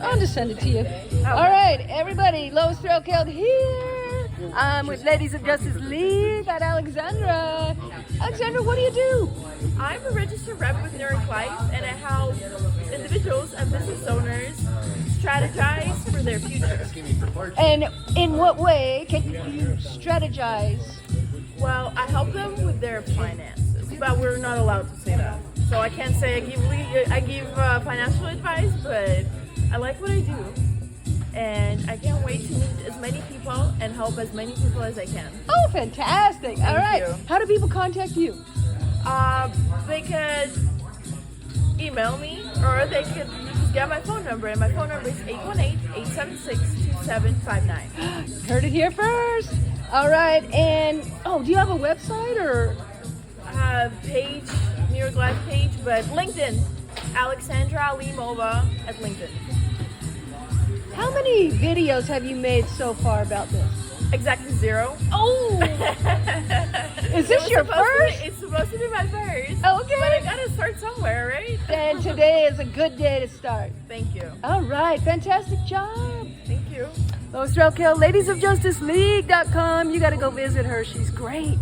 I'll just send it to you. All right, everybody, Lois Threlkeld here. I'm with Ladies of Justice League at Alexandra. Alexandra, what do you do? I'm a registered rep with Neuroclife, and I help individuals and business owners strategize for their future. And in what way can you strategize? Well, I help them with their finances, but we're not allowed to say that. So I can't say I give financial advice, but I like what I do. And I can't wait to meet as many people and help as many people as I can. Oh, fantastic. All right. you. How do people contact you? They could email me, or they could just get my phone number, and my phone number is 818-876-2759. Heard it here first. All right. And, do you have a website or? Page, Neuroclife page, but LinkedIn, Aleksandra Limova at LinkedIn. How many videos have you made so far about this? Exactly 0. Oh! Is this your first? It's supposed to be my first. Okay. But I gotta start somewhere, right? And today is a good day to start. Thank you. All right, fantastic job. Thank you. Lois Threlkeld, ladiesofjusticeleague.com. You got to go visit her. She's great.